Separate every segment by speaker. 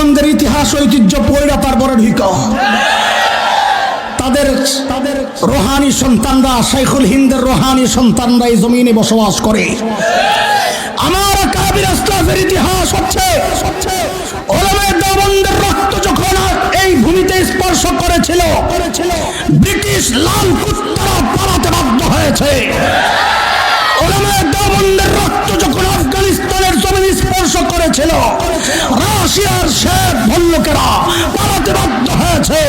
Speaker 1: দেওবন্দের ইতিহাস ঐতিহ্য পয়রা তারপরে ঢুক তাদের রোহানি সন্তানরা, শাইখুল হিন্দের রোহানি সন্তানরা এই জমিনে বসবাস করে। আমার কাবির আসলাফের ইতিহাস হচ্ছে ওলামায়ে দেওবন্দের রক্ত যখন এই ভূমিতে স্পর্শ করেছিল, ব্রিটিশ লাল কুত্তারা পালাতে বাধ্য হয়েছে। ওলামায়ে দেওবন্দের রক্ত যখন আফগানিস্তানের জমিন স্পর্শ করেছিল, রাশিয়ার শেখ ভল্লুকেরা পালাতে বাধ্য হয়েছে।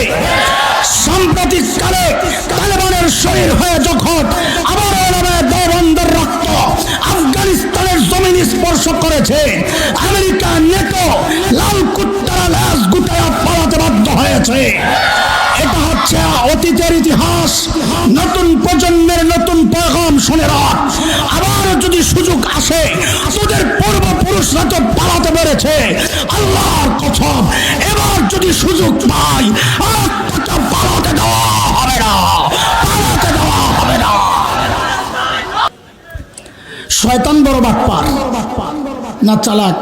Speaker 1: সাম্প্রতিক কালে তালেবানের শরীর হয়ে যখন আবার ওলামায়ে দেওবন্দের রক্ত আফগানিস্তানের জমিন স্পর্শ করেছে, আমেরিকা নেটো লাল কুত্তারা ল্যাস গুটায়া পালাতে বাধ্য হয়েছে। এটা হচ্ছে অতীতের ইতিহাস। নতুন প্রজন্মের নতুন পয়গাম শুনে রাখ। আবার যদি সুযোগ আসে, তোদের পূর্বপুরুষরা তো পালাতে পেরেছে, আল্লাহর কসম এবার যদি সুযোগ পাই আর পালাতে দেওয়া হবে না, পালাতে দেওয়া হবে না। শয়তান বড় বাটপার না চালাক?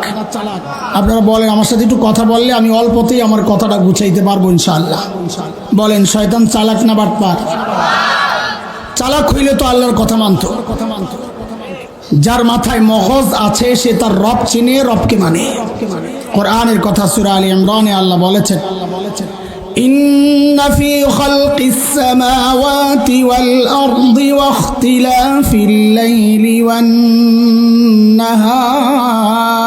Speaker 1: আপনারা বলেন, আমার সাথে একটু কথা বললে আমি অল্পতেই আমার কথাটা গুছাইতে পারবো ইনশাআল্লাহ। বলেন, শয়তান চালাক না বাটপার? চালাক হইলে তো আল্লাহর কথা মানত। যার মাথায় মগজ আছে সে তার রব চিনে, রবকে মানে। কোরআনের কথা সূরা আলে ইমরানে আল্লাহ বলেছেন, ইন্না ফি খালকিস সামাওয়াতি ওয়াল আরদি ওয়া ইখতিলাফিল লাইলি ওয়ান নাহার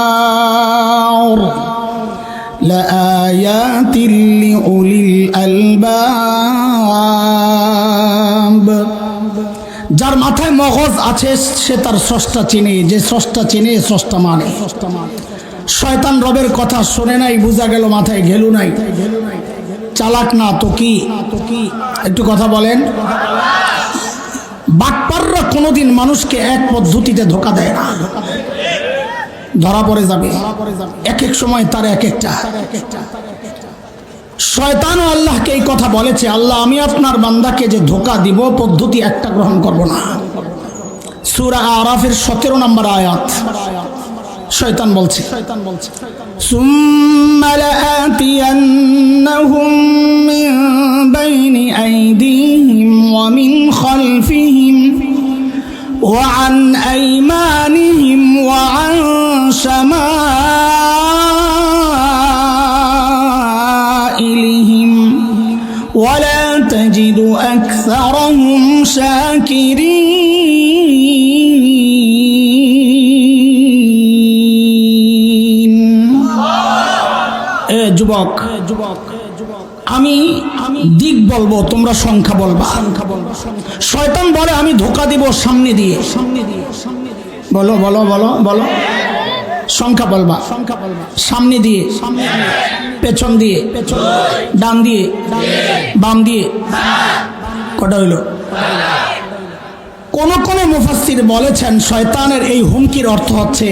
Speaker 1: লাআয়াতিন লিউলিল আলবাব। যার মাথায় মগজ আছে সে তার স্রষ্টা চিনে, যে স্রষ্টা চিনে স্রষ্টা মানে। শয়তান রবের কথা শোনে নাই, বোঝা গেল মাথায় ঘেলু নাই। চালাক না তো কি? একটু কথা বলেন। বাটপাররা কোনোদিন মানুষকে এক পদ্ধতিতে ধোঁকা দেয় না, ধরা পড়ে যাবে। এক এক সময় তার এক একটা। শয়তানও আল্লাহকে এই কথা বলেছে, আল্লাহ আমি আপনার বান্দাকে যে ধোঁকা দিব পদ্ধতি একটা গ্রহণ করব না। সূরা আরাফের 17 নম্বর আয়াত শয়তান বলছে, সুম্মা লাআতিয়ান্নাহুম মিন বাইনি আইদিহিম ওয়া মিন খালফিহিম ওয়া আন আইমানিহিম ওয়া আন শামাইলিহিম ওয়া লা তাজিদু আকসারাহুম শাকিরিন। যুবক, আমি দিক বলবো, তোমরা সংখ্যা বলবা। শয়তান বলে আমি ধোঁকা দিব সামনে দিয়ে। বলো বলো বলো বলো, সংখ্যা বলবা। সামনে দিয়ে, পেছন দিয়ে, ডান দিয়ে, বাম দিয়ে। কটা হইল? কোন কোন মুফাসসির বলেছেন শয়তানের এই হুমকির অর্থ হচ্ছে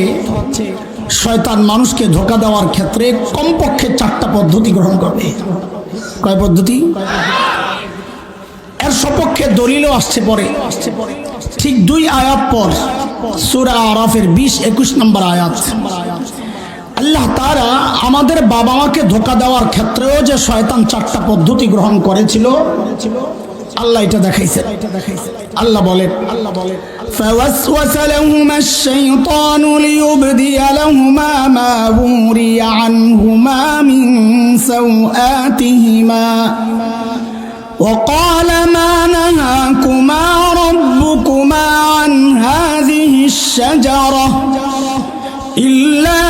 Speaker 1: শয়তান মানুষকে ধোঁকা দেওয়ার ক্ষেত্রে কমপক্ষে 4টা পদ্ধতি গ্রহণ করবে। কয় পদ্ধতি? এর সপক্ষে দলিলও আসছে পরে, ঠিক 2 আয়াত পর সূরা আরাফের 20-21 নম্বর আয়াত। আল্লাহ তাআলা আমাদের বাবা মাকে ধোঁকা দেওয়ার ক্ষেত্রেও যে শয়তান 4টা পদ্ধতি গ্রহণ করেছিল আল্লাহ এটা দেখাইছে। আল্লাহ বলেন, فوسوس لهما الشيطان ليبدي لهما ما وري عنهما من سوآتهما وقال ما نهاكما ربكما عن هذه الشجرة إلا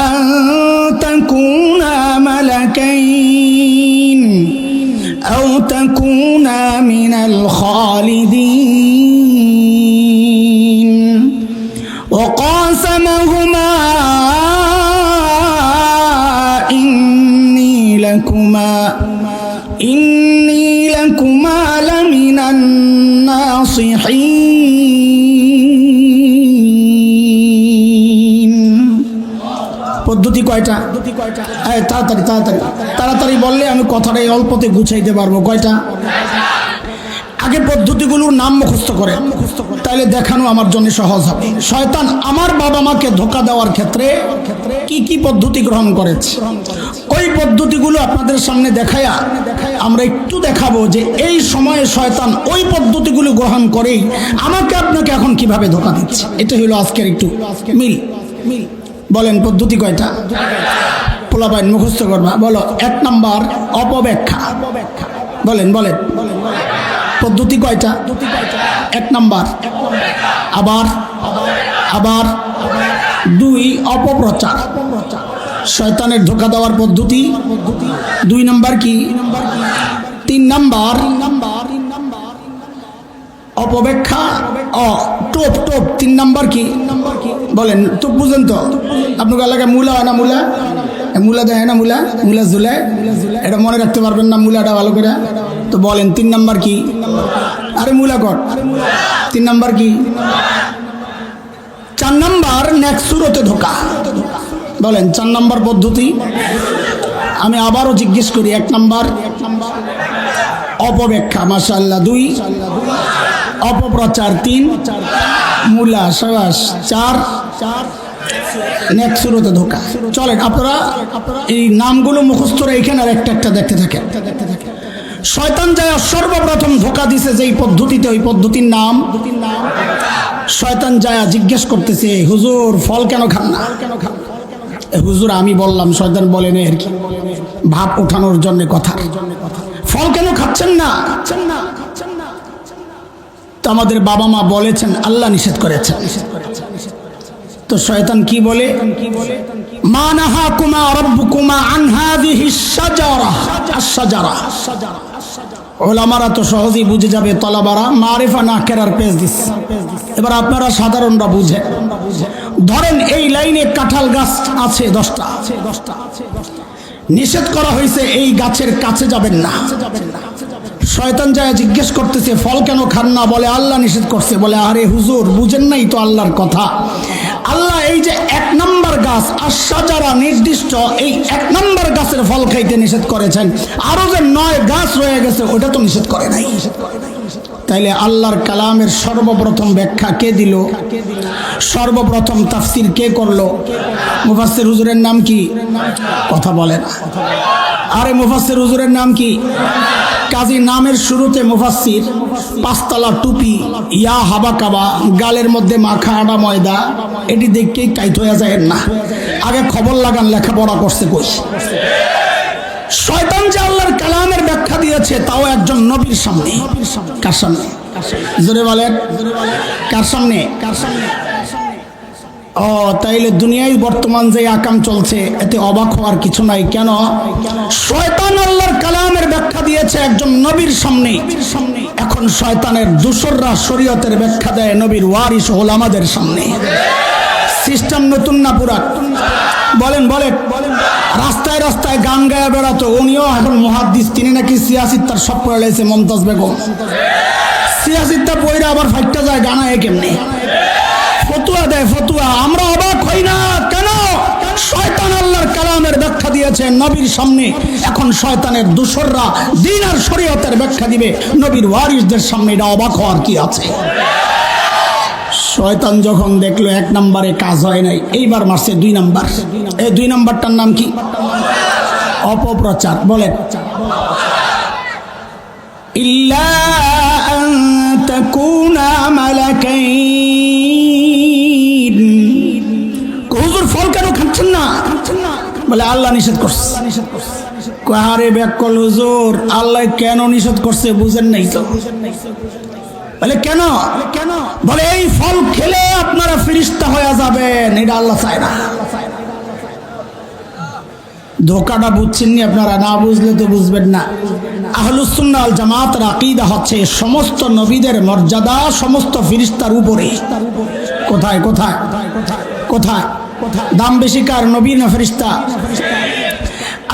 Speaker 1: أن تكونا ملكين أو تكونا من الخالدين وقاسمهما إني لكما لمن الناصحين। পদ্ধতি কয়টা? তাড়াতাড়ি তাড়াতাড়ি তাড়াতাড়ি বললে আমি কথাটাই অল্পতে গুছাইতে পারবো। কয়টা? আগে পদ্ধতিগুলোর নাম মুখস্থ করে তাহলে দেখানো আমার জন্য সহজ হবে। শয়তান আমার বাবা মাকে ধোঁকা দেওয়ার ক্ষেত্রে কি কি পদ্ধতি গ্রহণ করেছে, ওই পদ্ধতিগুলো আপনাদের সামনে দেখায়া আমরা একটু দেখাবো যে এই সময়ে শয়তান ওই পদ্ধতিগুলো গ্রহণ করেই আমাকে আপনাকে এখন কিভাবে ধোঁকা দিচ্ছে। এটা হলো আজকের একটু মিল। বলেন পদ্ধতি কয়টা? পোলাপাইন মুখস্থ করবা, বলো। 1 নাম্বার অপব্যাখ্যা। বলেন বলেন পদ্ধতি কয়টা? 1 নাম্বার। আবার আবার 2 অপপ্রচার, শয়তানের ধোঁকা দেওয়ার পদ্ধতি। 2 নাম্বার কি? 3 নাম্বার অপব্যাখ্যা, টোপ টোপ। 3 নাম্বার কি? বলেন, টোপ বুঝেন তো? আপনার এলাকায় মূলা হয় না? মূলা দেয় না? মূলা ঝুলে, এটা মনে রাখতে পারবেন না মূলাটা ভালো করে? তো বলেন 3 নাম্বার কি? আরে মূলা কর। 3 নাম্বার কি? 4 নাম্বার নেক্সুরতে ধোকা। বলেন 4 নাম্বার পদ্ধতি। আমি আবারও জিজ্ঞেস করি, 1 নাম্বার অপব্যাখ্যা, মাশাআল্লাহ। 2 অপপ্রচার। 3 মূলা, সাবাস। 4 নেক্সুরতে ধোকা। চলেন আপনারা এই নামগুলো মুখস্থ রেখেন আর একটা একটা দেখতে থাকেন। শয়তান যায় সর্বপ্রথম ধোকা দিছে যেই পদ্ধতিতে, ওই পদ্ধতির নাম, শয়তান যায় জিজ্ঞেস করতেছে, হুজুর ফল কেন খান না? হুজুর আমি বললাম, শয়তান বলেন আর কি, ভাব ওঠানোর জন্য কথা, ফল কেন খাচ্ছেন না? তো আমাদের বাবা মা বলেছেন, আল্লাহ নিষেধ করেছেন। তো শয়তান কি বলে? মা নাহাকুমা রাব্বুকুমা আন হাযিহিস শাজারা, আশ-শাজারা। ওলামারা তো সহজেই বুঝে যাবে, তলাবারা মারিফা না কেরার পেজ দিস। এবার আপনারা সাধারণরা বুঝে ধরেন, এই লাইনে কাঁঠাল গাছ আছে 10টা, নিষেধ করা হয়েছে এই গাছের কাছে যাবেন না। শয়তান যায় জিজ্ঞেস করতেছে, ফল কেন খান না? বলে আল্লাহ নিষেধ করছে। বলে আরে হুজুর বুঝেন নাই তো আল্লাহর কথা। আল্লাহ এই যে 1 নাম্বার গাছ আশ-শাজারা নির্দিষ্ট, এই 1 নাম্বার গাছের ফল খাইতে নিষেধ করেছেন, আরো যে 9 গাছ রয়ে গেছে ওটা তো নিষেধ করে নাই। তাইলে আল্লাহর কালামের সর্বপ্রথম ব্যাখ্যা কে দিল? সর্বপ্রথম তাফসীর কে করলো? মুফাসসির হুজুরের নাম কি? কথা বলেন। আরে মুফাসসির হুজুরের নাম কি? কাজী নামের শুরুতে মুফাসসির, 5 তলা টুপি, ইয়া হাবা কাবা, গালের মধ্যে মাখা আটা ময়দা, এটি দেখতেই কাইট হয়ে যায় না। আগে খবর লাগান, লেখাপড়া করছে কই? শয়তান যে আল্লাহর কালামের ব্যাখ্যা দিয়েছে, তাও একজন নবীর সামনে। কার সামনে? জোরে বলেন, কার সামনে? ও তাইলে দুনিয়ায় বর্তমান যে আকাম চলছে, এতে অবাক হওয়ার কিছু নাই। কেন? শয়তান আল্লাহর কালামের ব্যাখ্যা দিয়েছে একজন নবীর সামনে। এখন শয়তানের দোসররা শরীয়তের ব্যাখ্যা দেয় নবীর ওয়ারিস ওলামাদের সামনে। সিস্টেম নতুন না পুরান? বলেন বলেন। রাস্তায় রাস্তায় গান গায়া বেড়াতো, উনিও এখন মুহাদ্দিস। তিনি নাকি সিয়াসিত্তার সব পড়ে লেছে মমতাজ বেগম। সিয়াসিত্তা পড়ে আবার ফাইটটা যায় গানায় কেমনে? ফতুয়া দেয় ফতুয়া। আমরা অবাক হই না কেন? শয়তান আল্লাহর কালামের ব্যাখ্যা দিয়েছে নবীর সামনে। এখন শয়তানের দোসররা দ্বীন আর শরীয়তের ব্যাখ্যা দিবে নবীর ওয়ারিসদের সামনে। এটা অবাক হওয়ার কি আছে? শয়তান যখন দেখলো 1 নম্বরে কাজ হয় নাই, এইবার মারছে 2 নাম্বার। এই 2 নাম্বারটার নাম কি? অপপ্রচার। বলেন ইল্লা আন তাকুনা মালাকাইন। হুজুর ফল কেন খাচ্ছেন না? বলে আল্লাহ নিষেধ করছে। আরে ব্যাকল হুজুর, আল্লাহ কেন নিষেধ করছে বুঝেন নাই তো? বলে কেন? বলে এই ফল খেলে আপনারা ফেরেশতা হয়ে যাবেন, এটা আল্লাহ চায় না। ধোকাটা বুঝছেননি আপনারা? না বুঝলে তো বুঝবেন না। আহলুস সুন্নাহ ওয়াল জামাতের আকীদা হচ্ছে সমস্ত নবীদের মর্যাদা সমস্ত ফেরেশতার উপরে। কোথায় কোথায় কোথায় দাম বেশি কার, নবী না ফেরেশতা?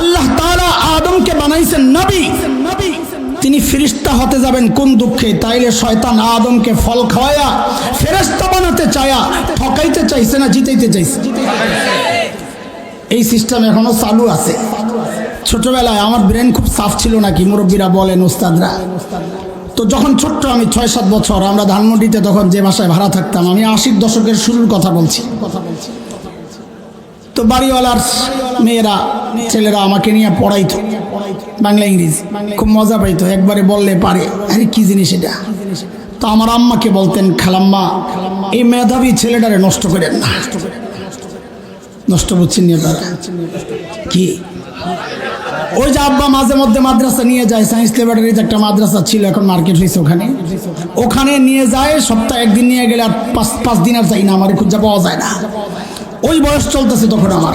Speaker 1: আল্লাহ তাআলা আদমকে বানাইছেন নবী, তিনি ফেরেশতা হতে যাবেন কোন দুঃখে? তাইলে শয়তান আদমকে ফল খাওয়ায়া ফেরেশতা বানাতে চায়া ঠকাইতে চাইছে না জিতাইতে চাইছে? এই সিস্টেম এখনো চালু আছে। ছোটবেলায় আমার ব্রেন খুব সাফ ছিল নাকি মুরব্বীরা বলেন, ওস্তাদরা। তো যখন ছোট্ট আমি 6-7 বছর, আমরা ধানমন্ডিতে তখন যে বাসায় ভাড়া থাকতাম, আমি 80-র দশকের শুরুর কথা বলছি। তো বাড়িওয়ালার মেয়েরা ছেলেরা আমাকে নিয়ে পড়াইতো বাংলা ইংরেজি, খুব মজা পাইতো, একবারে বললে পারে, আরে কি জিনিস এটা। তো আমার আম্মাকে বলতেন, খালাম্মা এই মেধাবী ছেলেটারে নষ্ট করেন না। নষ্ট বুঝছেন নিয়ে তারা কি, ওই যে আব্বা মাঝে মধ্যে মাদ্রাসা নিয়ে যায়, সায়েন্স ল্যাবরেটরিতে একটা মাদ্রাসা ছিল, এখন মার্কেট হয়েছে, ওখানে নিয়ে যায়, সপ্তাহে একদিন নিয়ে গেলে আর পাঁচ দিন আর যাই না, আমার খুঁজে পাওয়া যায় না। ওই বয়স চলতেছে তখন আমার।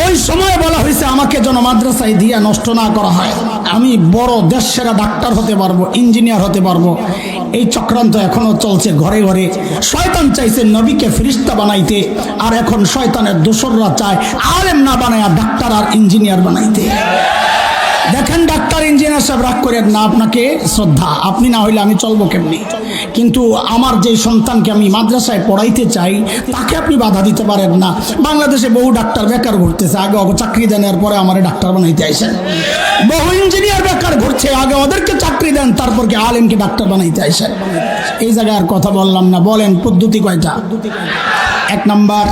Speaker 1: ওই সময় বলা হয়েছে আমাকে যেন মাদ্রাসায় দিয়া নষ্ট না করা হয়, আমি বড় দেশ সেরা ডাক্তার হতে পারবো, ইঞ্জিনিয়ার হতে পারবো। এই চক্রান্ত এখনো চলছে ঘরে ঘরে। শয়তান চাইছে নবীকে ফেরেশতা বানাইতে, আর এখন শয়তানের দোসররা চায় আলেম না বানায় ডাক্তার আর ইঞ্জিনিয়ার বানাইতে। দেখেন ডাক্তার ইঞ্জিনিয়ার সব রাগ করেন না, আপনাকে শ্রদ্ধা, আপনি না হইলে আমি চলবো কেমনি। কিন্তু আমার যে সন্তানকে আমি মাদ্রাসায় পড়াইতে চাই তাকে আপনি বাধা দিতে পারেন না। বাংলাদেশে বহু ডাক্তার বেকার ঘুরতেছে, আগে চাকরি দেন, এরপরে আমার ডাক্তার বানাইতে আইসেন। বহু ইঞ্জিনিয়ার বেকার ঘুরছে, আগে ওদেরকে চাকরি দেন, তারপর কি আলেমকে ডাক্তার বানাইতে আইসেন। এই জায়গায় আর কথা বললাম না। বলেন পদ্ধতি কয়টা? 1 নাম্বার,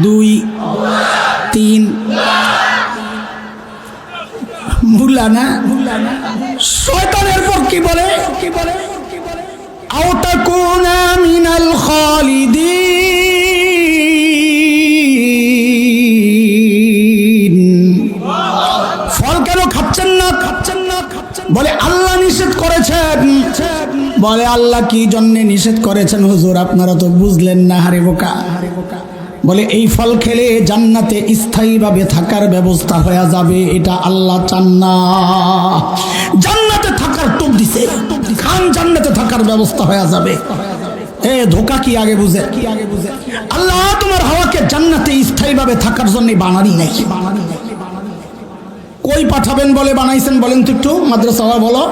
Speaker 1: 2, 3 ভুলা না। শয়তানের পর কি বলে? আওতাকুনা মিনাল খালিদিন। ফল কেন খাচ্ছেন না? বলে আল্লাহ নিষেধ করেছেন। বলে আল্লাহ কি জন্য নিষেধ করেছেন হুজুর, আপনারা তো বুঝলেন না, হারে বোকা। বলে এই ফল খেলে জান্নাতে স্থায়ীভাবে থাকার ব্যবস্থা হয়ে যাবে, এটা আল্লাহ চান না। জান্নাতে থাকার টোপ দিছে, খান জান্নাতে থাকার ব্যবস্থা হয়ে যাবে। এ ধোকা কি আগে বুঝে? আল্লাহ তোমার হাওয়াকে জান্নাতে স্থায়ীভাবে থাকার জন্য বানানি নাই। কই পাঠাবেন বলে বানাইছেন বলেন তো একটু, মাদ্রাসা বলো।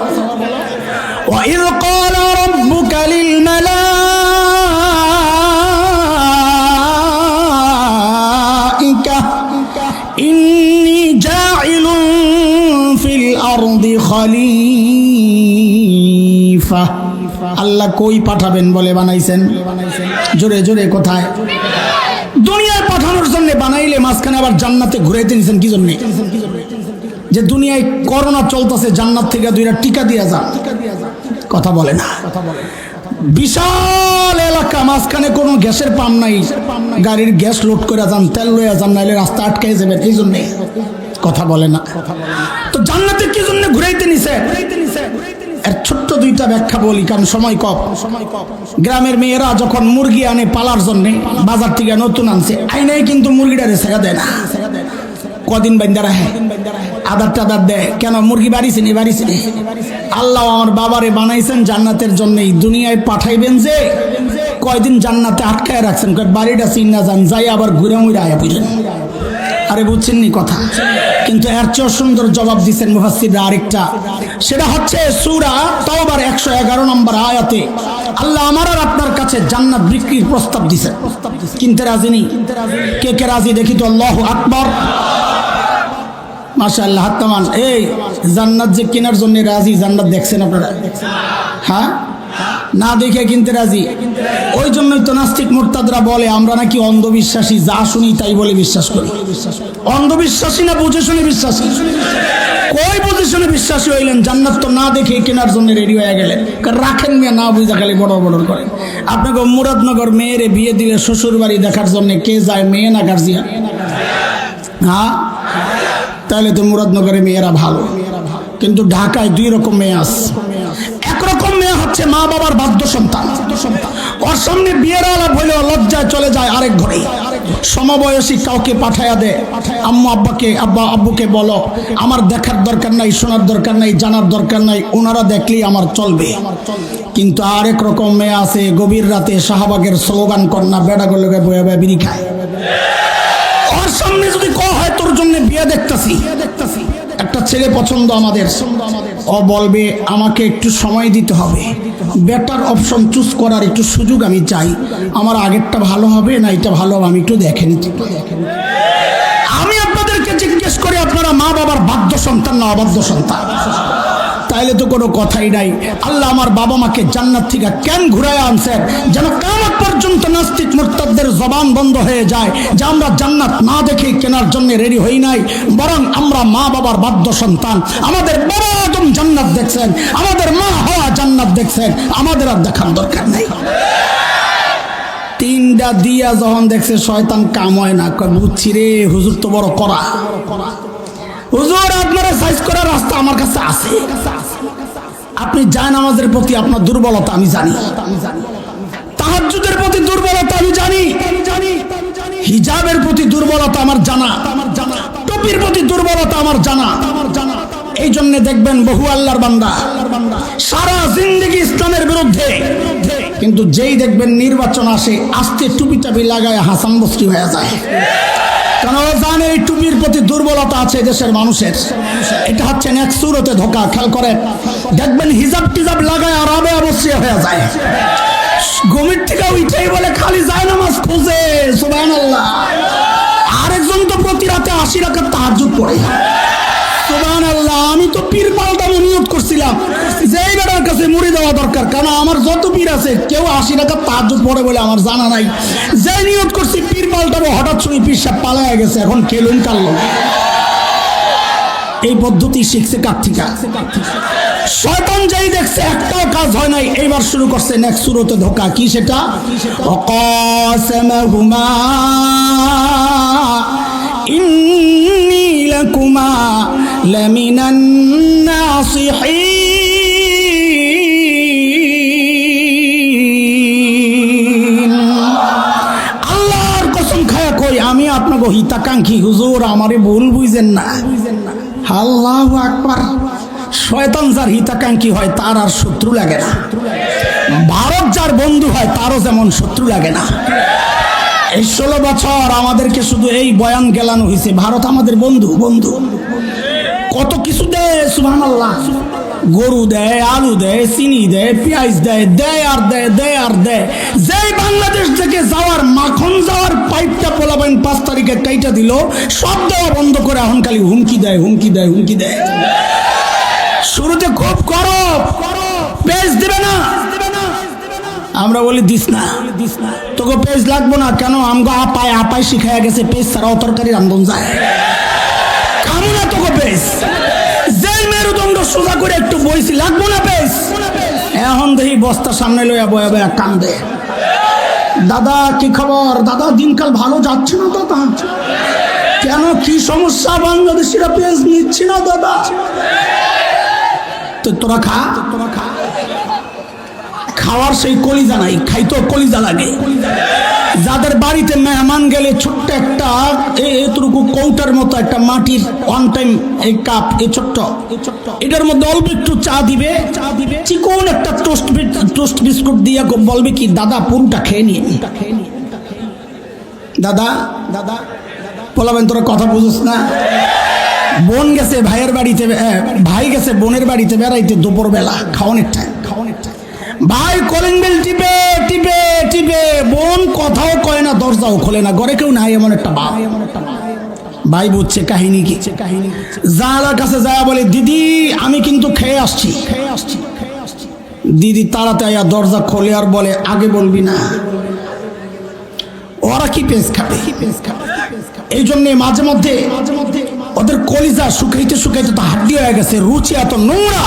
Speaker 1: وَإِذْ قَالَ رَبُّكَ لِلْمَلَائِكَةِ إِنِّي جَاعِلٌ فِي الْأَرْضِ خَلِيفَةً। আল্লাহ কই পাঠাবেন বলে বানাইছেন? জোরে জোরে কোথায়? দুনিয়ায় পাঠানোর জন্য বানাইলে মাঝখানে আবার জান্নাতে ঘুরাইতে নিছেন কি জন্য? যে দুনিয়ায় করোনা চলতেছে, জান্নাত থেকে 2টা টিকা দিয়া যান। কথা বলে না। বিশাল এলাকা, মাঝখানে কোনো গ্যাসের পাম্প নাই, গাড়ির গ্যাস লোড করে যান, তেল লইয়া যান, নাইলে রাস্তা আটকাই যাবেন। এই জন্যে কথা বলে না। তো জান্নাতে কি জন্য ঘুরাইতে নিছে? এর ছোট্ট 2টা ব্যাখ্যা বলি, কারণ সময় কম। গ্রামের মেয়েরা যখন মুরগি আনে পালার জন্য, বাজার থেকে নতুন আনছে, আইনাই কিন্তু মুরগিটারে ছেড়ে দেয় না। কদিন বান্দা রাখে, আদার টাদার দেয়। কেন? মুরগি বাড়িছে নি, বাড়িছে নি। আল্লাহ আমার বাবারে বানাইছেন জান্নাতের জন্যই, দুনিয়ায় পাঠাইবেন যে কয়দিন জান্নাতে আটকায় রাখছেন, বাড়িটা চিন্না যান, যাই আবার ঘুরে মুড়ে আয়া বুঝেন। আরে বুঝছেন নি কথা? কিন্তু এর চেয়ে সুন্দর জবাব দিচ্ছেন মুফাসসিররা আরেকটা, সেটা হচ্ছে সূরা তাওবার 111 নম্বর আয়াতে আল্লাহ আমার আর আপনার কাছে জান্নাত বিক্রির প্রস্তাব দিয়েছেন। কিনতে রাজি নি? কে কে রাজি দেখি তো? আল্লাহু আকবার, মাশাআল্লাহ, হাত নামান। এই জান্নাত যে কেনার জন্য রাজি, জান্নাত দেখছেন আপনারা? হ্যাঁ, না দেখে কিনতে রাজি। ওই জন্যই তো নাস্তিক মুরতাদরা বলে আমরা নাকি অন্ধবিশ্বাসী, যা শুনি তাই বলে বিশ্বাস করি। অন্ধবিশ্বাসী না বুঝে শুনে বিশ্বাসী? কই বুঝে শুনে বিশ্বাসী হইলেন? জান্নাত তো না দেখে কেনার জন্য রেডি হয়ে গেলেন। রাখেন মেয়ে, না বুঝা খালি বড় বড় করেন। আপনাকে মুরাদনগর মেয়েরে বিয়ে দিলে শ্বশুর বাড়ি দেখার জন্য কে যায়, মেয়ে না গার্জিয়ান? হ্যাঁ, তাহলে তো মুরাদনগরে মেয়েরা ভালো, কিন্তু ঢাকায় 2 রকম মেয়ে আছে। একরকম মেয়ে হচ্ছে মা বাবার বাধ্য সন্তান, ওর সামনে বিয়ের আলাপ হইলেও লজ্জায় চলে যায় আরেক ঘরে। সমবয়সী কাউকে পাঠায়া দেয়, আম্মু আব্বাকে, আব্বা আব্বুকে বলো আমার দেখার দরকার নাই, শোনার দরকার নাই, জানার দরকার নাই, ওনারা দেখলেই আমার চলবে। কিন্তু আরেক রকম মেয়ে আছে, গভীর রাতে শাহবাগের স্লোগান কন্যা বেড়াগুলো বয়ে বয়ে বিড়ি খায়। ওর সামনে যদি কয় হয় তোর জন্য বিয়ে দেখতেছি, একটা ছেলে পছন্দ আমাদের, ও বলবে আমাকে একটু সময় দিতে হবে, বেটার অপশন চুজ করার একটু সুযোগ আমি চাই, আমার আগেরটা ভালো হবে না এটা ভালো হবে, আমি একটু দেখে নিতে। আমি আপনাদেরকে জিজ্ঞেস করি, আপনারা মা বাবার বাধ্য সন্তান না অবাধ্য সন্তান? তাই তাইলে তো কোনো কথাই নাই। আল্লাহ আমার বাবা মাকে জান্নাত থেকে কেন ঘুরায় আনছেন? যেন কিয়ামত পর্যন্ত নাস্তিক মুরতাদদের জবান বন্ধ হয়ে যায় যে আমরা জান্নাত না দেখে কেনার জন্য রেডি হই নাই, বরং আমরা মা বাবার বাধ্য সন্তান। আমাদের বাবা আদম জান্নাত দেখছেন, আমাদের মা হাওয়া জান্নাত দেখছেন, আমাদের আর দেখার দরকার নাই। তিনটা দিয়া যখন দেখছে শয়তান কাম হয় না, কয় বুঝছি রে হুজুর তো বড় করা। হুজুর আপনারা সাইজ করার রাস্তা আমার কাছে আছে। আপনি জায়নামাজের প্রতি আপনার দুর্বলতা আমি জানি, তাহাজ্জুদের প্রতি দুর্বলতা আমি জানি, হিজাবের প্রতি দুর্বলতা আমার জানা, টুপির প্রতি দুর্বলতা আমার জানা। এই জন্য দেখবেন বহু আল্লাহর বান্দা সারা জিন্দেগি ইসলামের বিরুদ্ধে, কিন্তু যেই দেখবেন নির্বাচন আসে আস্তে টুপি টাপি লাগায় হাসান বস্তি হয়ে যায়। কারণ ওরা জানে এই টুপির প্রতি দুর্বলতা আছে দেশের মানুষের। এটা হচ্ছে নেক্সট সুরতে ধোকা। খেয়াল করে দেখবেন হিজাব টিজাব লাগায় আর আবে অবশ্যই হয়ে যায়। গমির থেকে উঠেই বলে খালি যায় নামাজ খোঁজে, সুবহানাল্লাহ। আরেকজন তো প্রতি রাতে 80 রাকাত তাহাজ্জুদ পড়ে, সুবহানাল্লাহ। আমি তো পীর পাল্টাবো নিয়ত করছিলাম যে এই বেটার কাছে মুড়ি দেওয়া দরকার, কারণ আমার যত পীর আছে কেউ 80 রাকাত তাহাজ্জুদ পড়ে বলে আমার জানা নাই। যে নিয়ত করছি পীর পাল্টাবো, হঠাৎ শুনি পীর সাহেব পালায়া গেছে, এখন খেলুন কাল্লো। এই পদ্ধতি শিখছে কার থেকে? শয়তান যেই দেখছে একটাও কাজ হয় নাই, এইবার শুরু করছে নেক্সট সুরতে ধোকা। কি সেটা? অকাসমাহুমা ইন্নী লাকুমা লামিনান নাসিহিন। আল্লাহর কসম খায়া কই আমি আপনাকে হিতাকাঙ্ক্ষী হুজুর, আমারে ভুল বুঝেন না। আল্লাহু আকবার। শয়তান যার হিতাকাঙ্ক্ষী হয় তার আর শত্রু লাগে না। ভারত যার বন্ধু হয় তারও যেমন শত্রু লাগে না। এই 16 বছর আমাদেরকে শুধু এই বয়ান গেলানো হয়েছে, ভারত আমাদের বন্ধু। বন্ধু কত কিছু দেয়, সুবহানাল্লাহ। গরু দেয়, আলু দেয়, চিনি দেয়, পেঁয়াজ দেয়, দেয় আর দেয়, দেয় আর দেয়। যেই বাংলাদেশ থেকে যাওয়ার মাখন যাওয়ার পাইপটা পোলাবেন 5 তারিখে কাইটা দিল, সব দেওয়া বন্ধ করে এখন খালি হুমকি দেয়, হুমকি দেয়, হুমকি দেয়। শুরুতে খুব করো, পেজ দেবে না, আমরা বলি দিস না, তোকে পেজ লাগবো না। কেন? আমগো আপায় আপায় শিখাইয়া গেছে পেজ ছাড়াও তরকারি রান্ধন যায়। খাবো না তোকে পেজ। যেই মেরুদণ্ড সোজা করে একটু বইছি, লাগবো না পেজ। এখন দেখি বস্তা সামনে লইয়া বয়া বয়া কান্দে। দাদা কি খবর? দাদা দিনকাল ভালো যাচ্ছে না দাদা। কেন? কি সমস্যা? বাংলাদেশিরা পেজ নিচ্ছি না দাদা। তো তোরা খা, খাওয়ার সেই কলিজা নাই, খাইতো কলিজা লাগে। যাদের বাড়িতে মেহমান গেলে ছোট্ট একটা এতটুকু কৌটার মতো একটা মাটির ওয়ান টাইম এই কাপ, এই ছোট্ট এটার মধ্যে অল্প একটু চা দিবে, চিকন একটা টোস্ট বিস্কুট দিয়ে বলবে কি দাদা পুরোটা খেয়ে নিয়ে। দাদা দাদা বলাবেন তোরা কথা বুঝোস না। বোন গেছে ভাইয়ের বাড়িতে, ভাই গেছে বোনের বাড়িতে বেড়াইতে, দুপুর বেলা খাওয়ানোর টাইম। ভাই কলিং বেল টিপে টিপে টিপে, বোন কথাও কয় না, দরজাও খোলে না, ঘরে কেউ নাই, এমন একটা বাপ। ভাই বুঝছে কাহিনী কি? জানালার কাছে যায় বলে দিদি আমি কিন্তু খেয়ে আসছি। দিদি তাড়াতাড়ি দরজা খোলে আর বলে আগে বলবি না, ওরা কি পেজ খাবে। এই জন্য মাঝে মধ্যে ওদের কলিজা শুকাইতে শুকাইতে তো হাড্ডি হয়ে গেছে, রুচি এত নোংরা।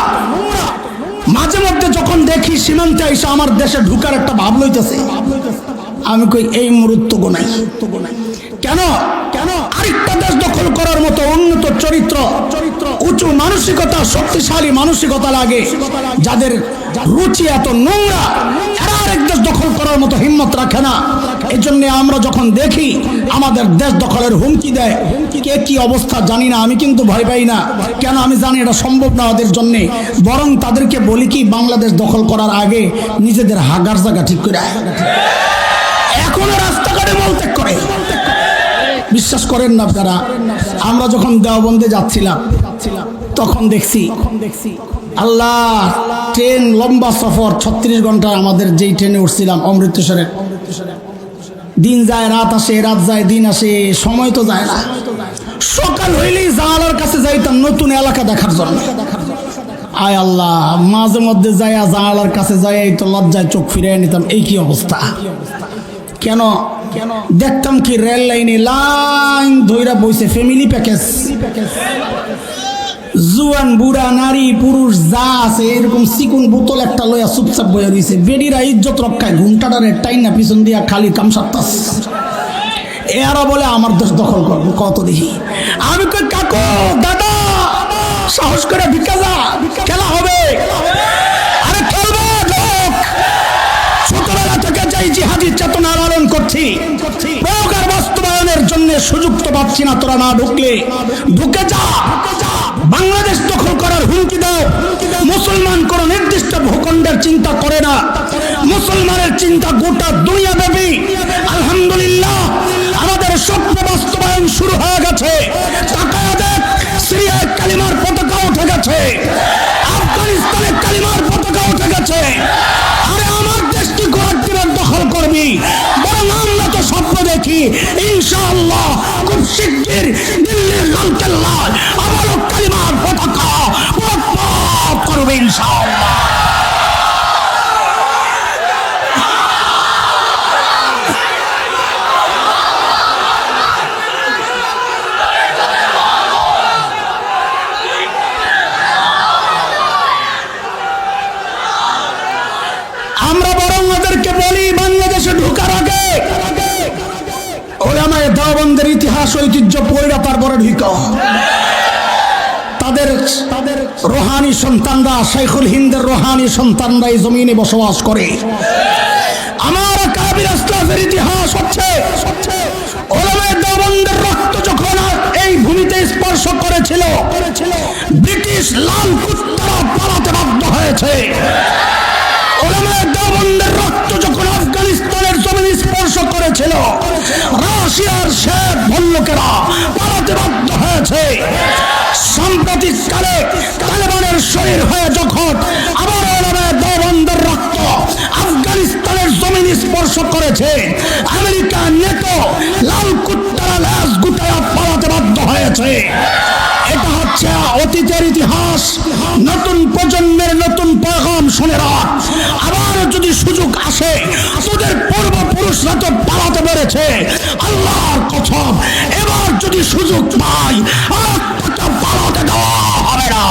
Speaker 1: মাঝে মধ্যে যখন দেখি সীমান্তে এসে আমার দেশে ঢুকার একটা ভাব লইতেছে, আমি কই এই মুহূর্ত গোনাই। কেন? আরেকটা দেশ দখল করার মতো উন্নত চরিত্র, উঁচু মানসিকতা, শক্তিশালী মানসিকতা লাগে। যাদের রুচি এত নোংরা, এরা আরেক দেশ দখল করার মতো হিম্মত রাখে না। এই জন্য আমরা যখন দেখি আমাদের দেশ দখলের হুমকি দেয়, কে কি অবস্থা জানি না, আমি কিন্তু ভয় পাই না। কেন? আমি জানি এটা সম্ভব না ওদের জন্যে। বরং তাদেরকে বলি কি বাংলাদেশ দখল করার আগে নিজেদের হাগার জায়গা ঠিক করে এখনো রাস্তাঘাটে মলত্যাগ করে। বিশ্বাস করেন না আপনারা, আমরা যখন দেওবন্দে যাচ্ছিলাম তখন দেখছি আল্লাহ ট্রেন লম্বা সফর 36 ঘন্টা। আমাদের যেই ট্রেনে উঠছিলাম অমৃতসরের, দিন যায় রাত আসে, রাত যায় দিন আসে, সময় তো যায় না। সকাল হইলেই জানালার কাছে যাইতাম নতুন এলাকা দেখার জন্য। আয় আল্লাহ, মাঝে মধ্যে যাইয়া জানালার কাছে যাইয়া তো লজ্জায় চোখ ফিরিয়ে নিতাম। এই কি অবস্থা? কেন দেখতাম কি রেল লাইনে লাইন ধইরা বইছে ফ্যামিলি প্যাকেজ, জুয়ান বুড়া নারী পুরুষ যা আছে এরকম চিকুন বোতল একটা লইয়া চুপচাপ বইয়া দিয়েছে। বেডিরা ইজ্জত রক্ষায় ঘুমটাটারে টাইনা পিছন দিয়া খালি কামসাত্তাস। এরা বলে আমার দেশ দখল করবো কত দেখি। আমি কই কাকু দাদা সাহস করে ভিক্ষা যা, খেলা হবে। আরে খেলবো লোক, ছোটবেলা থেকে যাই জিহাদি চেতনা লালন করছি, প্রয়োগের বাস্তবায়নের জন্য সুযোগ তো পাচ্ছি না। তোরা না ঢুকলে ঢুকে যা, বাংলাদেশ দখল করার হুমকি দাও। মুসলমান কোন নির্দিষ্ট ভূখণ্ডের চিন্তা করে না, মুসলমানের চিন্তা গোটা দুনিয়া ব্যাপী। আলহামদুলিল্লাহ আমাদের স্বপ্ন বাস্তবায়ন শুরু হয়ে গেছে। তাকায়া দেখ, সিরিয়ায় কালিমার পতাকা উঠে গেছে, আফগানিস্তানে কালিমার পতাকা উঠে গেছে। আরে আমার দেশটি কয়েকদিনের দখল করবি, বরং আমরা তো স্বপ্ন দেখি ইনশাআল্লাহ খুব শিগগির দিল্লির লালকেল্লায় আবারও কালিমার পতাকা উত্তোলন করবে ইনশাআল্লাহ। আমরা বরং ওদেরকে বলি বাংলাদেশে ঢোকার আগে ওলামায়ে দেওবন্দের ইতিহাস ঐতিহ্য পড়া তারপরে ঢুকো। তাদের রোহানি সন্তানরা, শাইখুল হিন্দের রোহানি সন্তানরা এই জমিনে বসবাস করে। আমার কাবির আসলাফের ইতিহাস হচ্ছে ওলামায়ে দেওবন্দের রক্ত যখন এই ভূমিতে স্পর্শ করেছিল, ব্রিটিশ লাল কুত্তারা পালাতে বাধ্য হয়েছে। ওলামায়ে দেওবন্দের রক্ত যখন আফগানিস্তানের জমিন স্পর্শ করেছিল, রাশিয়ার শেখ ভল্লুকেরা পালাতে বাধ্য হয়েছে। সাম্প্রতিক কালে তালেবানের শরীর হয়ে যখন আবার ওলামায়ে দেওবন্দের রক্ত আফগানিস্তানের জমিন স্পর্শ করেছে, আমেরিকা নেটো লাল কুত্তারা ল্যাস গুটায়া পালাতে বাধ্য হয়েছে। এটা হচ্ছে অতীতের ইতিহাস। নতুন প্রজন্মের নতুন পয়গাম শুনে রাখ। আবার যদি সুযোগ আসে, তোদের পূর্বপুরুষরা তো পালাতে পেরেছে, আল্লাহর কসম এবার যদি সুযোগ পাই আর পালাতে দেওয়া হবে না,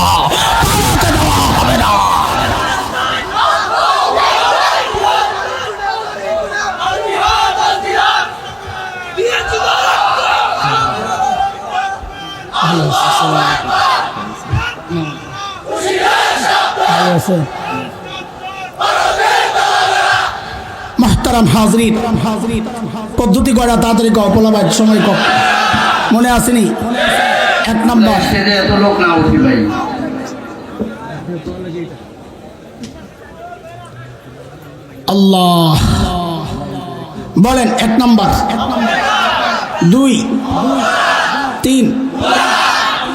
Speaker 1: পালাতে দেওয়া হবে না। মাহতারাম হাজরিন, পদ্ধতি গড়া তাড়াতাড়ি কপলাবাদ সময় কপ মনে আসেনি। এক নম্বর আল্লাহ বলেন, এক নম্বর, 2, 3,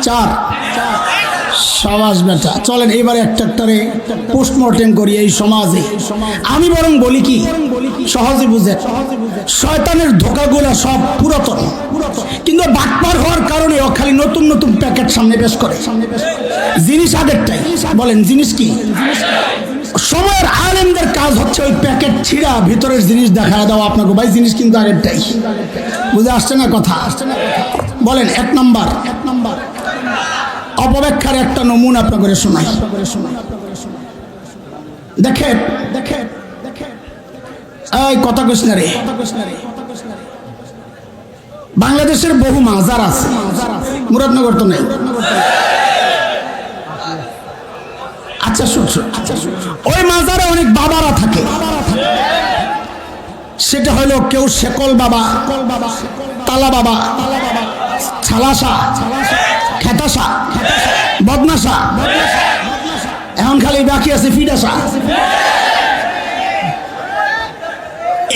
Speaker 1: 4 সাবাস বেটা। চলেন এবারে একটারে পোস্টমর্টেম করি এই সমাজে। আমি বরং বলি কি, সহজে বুঝে, শয়তানের ধোকাগুলো সব পুরাতন, কিন্তু বাটপার হওয়ার কারণে ও খালি নতুন নতুন প্যাকেট সামনে পেশ করে। জিনিস আগেরটাই। বলেন জিনিস কি? সময়ের আলেমদের কাজ হচ্ছে ওই প্যাকেট ছিঁড়া ভিতরের জিনিস দেখা দেওয়া আপনাকে, ভাই জিনিস কিন্তু আগেরটাই। বুঝে আসছে না কথা? বলেন এক নম্বর অপব্যাখ্যার একটা নমুনা আপনাকে শোনাই। দেখেন এই কথা কইস না রে, বাংলাদেশের বহু মাজার আছে, মুরাদনগর তো নেই। আচ্ছা শুন, ওই মাজারে অনেক বাবারা থাকে। সেটা হলো কেউ শেকল বাবা, তালা বাবা, ছালাসা, খেতাসা, বদনাসা, এখন খালি বাকি আছে ফিডাসা।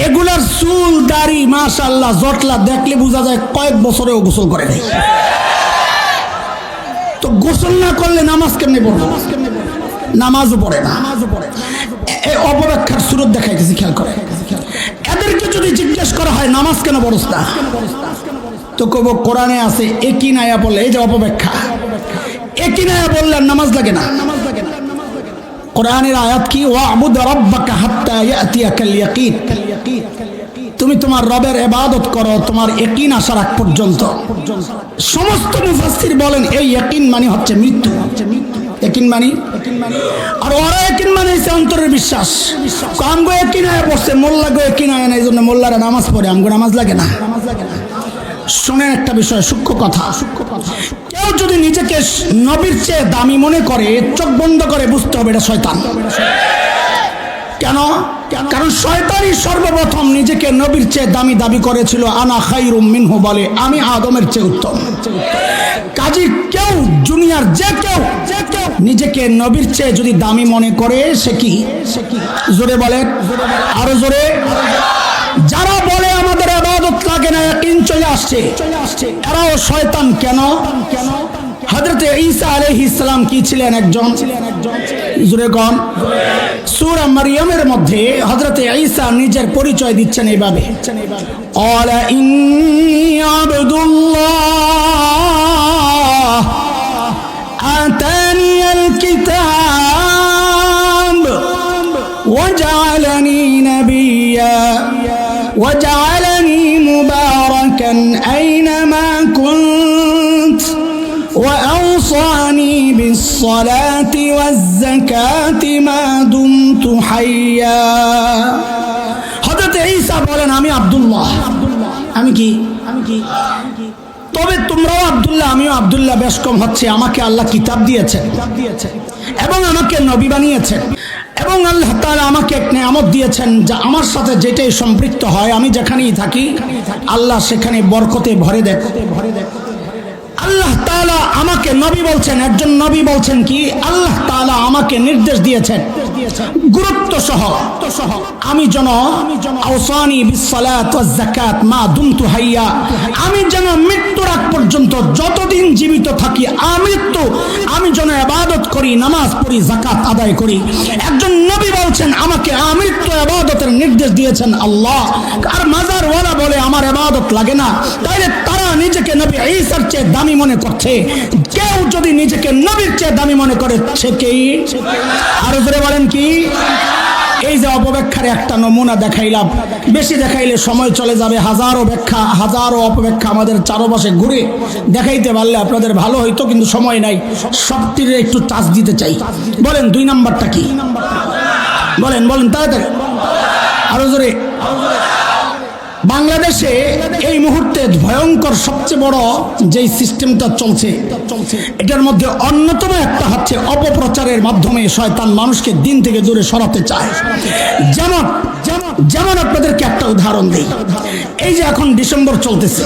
Speaker 1: এগুলার চুল দাড়ি মাশাআল্লাহ জটলা দেখলে বোঝা যায় কয়েক বছরেও গোসল করে নেই। তো গোসল না করলে নামাজ কেমনে পড়বো? নামাজও পড়ে না। এই অপব্যাখ্যার সুরত দেখাইতেছি, খেয়াল করে। এদেরকে যদি জিজ্ঞেস করা হয় নামাজ কেন পড়স না, তো কব কোরআনে আছে একই নায়া বললে, এই যে অপব্যাখ্যা, একই নায়া বললে নামাজ লাগে না। কোরআনের আয়াত কি, ওয়াবুদ রাব্বাকা হাত্তা ইয়াতিয়াকাল ইয়াকিন, তুমি তোমার রবের ইবাদত করো তোমার ইয়াকিন আসার আগ পর্যন্ত। সমস্ত মুফাসসির বলেন এই ইয়াকিন মানে হচ্ছে মৃত্যু। ইয়াকিন মানে, আর ওরা ইয়াকিন মানে হচ্ছে অন্তরের বিশ্বাস। আমগো ইয়াকিন আয়া পড়ছে, মোল্লা গো ইয়াকিন আয়া না, এই জন্য মোল্লারা নামাজ পড়ে, আমগো নামাজ লাগে না। শুনেন একটা বিষয়, সূক্ষ্ম কথা। কেউ যদি নিজেকে নবীর চেয়ে দামি মনে করে, চোখ বন্ধ করে বুঝতে হবে এটা শয়তান। কেন? কারণ শয়তানই সর্বপ্রথম নিজেকে নবীর চেয়ে দামি দাবি করেছিল। আনা খায়রুম মিনহু, বলে আমি আদমের চেয়ে উত্তম। কাজী কেউ দুনিয়ার যে কেউ নিজেকে নবীর চেয়ে যদি দামি মনে করে সে কি? জোরে বলেন, আরো জোরে। যারা বলে আমাদের ইবাদত লাগে না, ইয়াকিন চলে আসছে, এরাও শয়তান। কেন? হযরত ঈসা আলাইহিস সালাম কি ছিলেন? একজন। জোরে কোন? সূরা মারইয়ামের মধ্যে হযরত ঈসা নিজের পরিচয় দিচ্ছেন এইভাবে, ক্বালা ইন্নী আবদুল্লাহ আতানিয়াল কিতাব ওয়াজআলানি নাবিয়্যা وجعلني مباركا أينما كنت وأوصاني بالصلاة والزكاة ما دمت حيا। হযরত ঈসা বলেন আমি আব্দুল্লাহ। আমি কি? তবে তোমরাও আব্দুল্লাহ, আমিও আব্দুল্লাহ, বেশ কম হচ্ছে। আমাকে আল্লাহ কিতাব দিয়েছেন এবং আমাকে নবী বানিয়েছেন, এবং আল্লাহ তাআলা আমাকে এক নেয়ামত দিয়েছেন যা আমার সাথে যেটাই সম্পৃক্ত হয়, আমি যেখানেই থাকি আল্লাহ সেখানে বরকতে ভরে দেয়। আল্লাহ তাআলা আমাকে নবী বলছেন, একজন নবী বলছেন কি, আল্লাহ তাআলা আমাকে নির্দেশ দিয়েছেন গুরুত্ব সহ আমি যেন আওসানি বিসসালাত ওয়াজ যাকাত মা দুমতু হাইয়া, আমি যেন মৃত্যুর আগ পর্যন্ত যতদিন জীবিত থাকি আমি যেন ইবাদত করি, নামাজ পড়ি, যাকাত আদায় করি। একজন নবী বলছেন আমাকে আমৃত্যু ইবাদতের নির্দেশ দিয়েছেন আল্লাহ। আর মাজারওয়ালা বলে আমার ইবাদত লাগে না, তাইলে তারা নিজেকে নবী ঈসার চেয়ে দামি মনে করছে। কেউ যদি নিজেকে নবীর চেয়ে দামি মনে করে সে কি? আরো জোরে বলেন কি? এই যে অপব্যাখ্যার একটা নমুনা দেখাইলাম, বেশি দেখাইলে সময় চলে যাবে। হাজারো ব্যাখ্যা, হাজারো অপব্যাখ্যা আমাদের চারপাশে ঘুরে দেখাইতে পারলে আপনাদের ভালো হইতো, কিন্তু সময় নাই। সবটির একটু টাচ দিতে চাই। বলেন 2 নাম্বারটা কি? বলেন তাড়াতাড়ি, আরো জোরে। বাংলাদেশে এই মুহূর্তে ভয়ঙ্কর সবচেয়ে বড় যেই সিস্টেমটা চলছে, এটার মধ্যে অন্যতম একটা হচ্ছে অপপ্রচারের মাধ্যমে শয়তান মানুষকে দিন থেকে দূরে সরাতে চায়। যেমন আপনাদেরকে একটা উদাহরণ দিই। এই যে এখন ডিসেম্বর চলতেছে,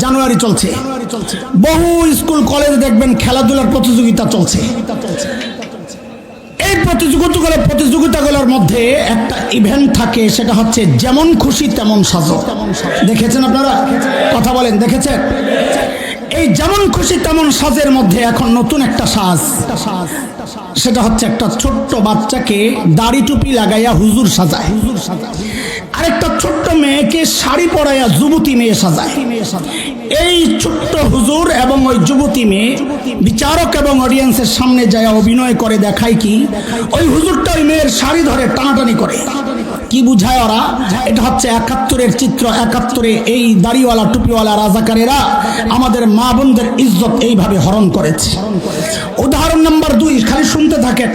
Speaker 1: জানুয়ারি চলছে, বহু স্কুল কলেজে দেখবেন খেলাধুলার প্রতিযোগিতা চলছে। এই প্রতিযোগিতাগুলোর মধ্যে একটা ইভেন্ট থাকে, সেটা হচ্ছে যেমন খুশি তেমন সাজো। দেখেছেন আপনারা? কথা বলেন, দেখেছেন? এই যেমন খুশি তেমন সাজের মধ্যে এখন নতুন একটা সাজ, সেটা হচ্ছে একটা ছোট্ট বাচ্চাকে দাড়ি টুপি লাগাইয়া হুজুর সাজায়, আরেকটা ছোট্ট মেয়েকে শাড়ি পরাইয়া যুবতী মেয়ে সাজায়। এই ছোট্ট হুজুর এবং ওই যুবতী মেয়ে বিচারক এবং অডিয়েন্সের সামনে যায় অভিনয় করে দেখায় কি, ওই হুজুরটা ওই মেয়ের শাড়ি ধরে টানাটানি করে। কি বুঝায় ওরা? এটা হচ্ছে 71-এর চিত্র। 71-এ এই দাড়িওয়ালা টুপিওয়ালা রাজাকারেরা আমাদের মা বোনদের ইজ্জত এইভাবে হরণ করেছে। উদাহরণ নাম্বার 2, খালি শুনতে থাকেন।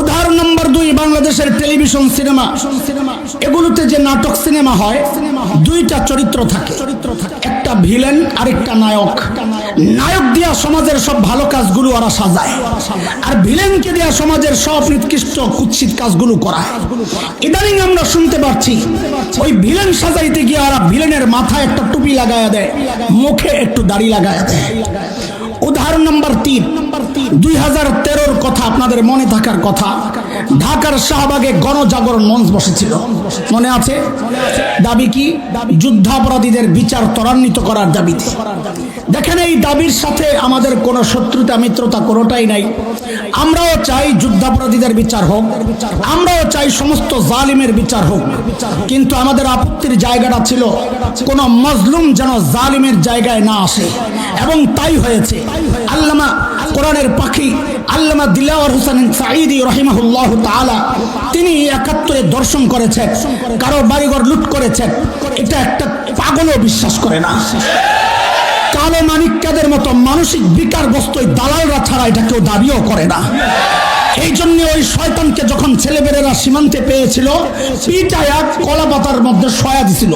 Speaker 1: উদাহরণ নাম্বার 2, বাংলাদেশের টেলিভিশন সিনেমা, এগুলোতে যে নাটক সিনেমা হয়, 2টা চরিত্র থাকে, একটা ভিলেন আরেকটা নায়ক। নায়ক দিয়া সমাজের সব ভালো কাজগুলো ওরা সাজায়, আর ভিলেনকে দিয়া সমাজের সব নিকৃষ্ট কুৎসিত কাজগুলো করায়। ইদানিং আমরা শুনতে পাচ্ছি ওই ভিলেন সাজাইতে গিয়ে ওরা ভিলেনের মাথায় একটা টুপি লাগায়া দেয়, মুখে একটু দাড়ি লাগায়া দেয়। উদাহরণ নাম্বার 3, 2013-র কথা আপনাদের মনে থাকার কথা, ঢাকার শাহবাগে গণজাগরণ মঞ্চ বসেছিল, মনে আছে? দাবি কি? যুদ্ধাপরাধীদের বিচার ত্বরান্বিত করার দাবিতে। দেখেন, এই দাবির সাথে আমাদের কোনো শত্রুতা মিত্রতা কোনোটাই নাই। আমরাও চাই যুদ্ধাপরাধীদের বিচার হোক, আমরাও চাই সমস্ত জালিমের বিচার হোক, কিন্তু আমাদের আপত্তির জায়গাটা ছিল কোনো মজলুম যেন জালিমের জায়গায় না আসে, এবং তাই হয়েছে। আল্লামা কোরআনের পাখি আল্লামা দিলওয়ার হোসেন সাঈদী রাহিমাহুল্লাহ তাআলা তিনি ৭১ দর্শন করেছেন, কারো বাড়িঘর লুট করেছেন। এটা একটা পাগলও বিশ্বাস করে না। কালো মানিক্যদের মতো মানসিক বিকারগ্রস্ত দালালরা ছাড়া এটা কেউ দাবিও করে না। এই জন্য ওই শয়তানকে যখন ছেলেবেলেরা সীমান্তে পেয়েছিল, পিটায়া কলা পাতার মধ্যে শয়া দিছিল।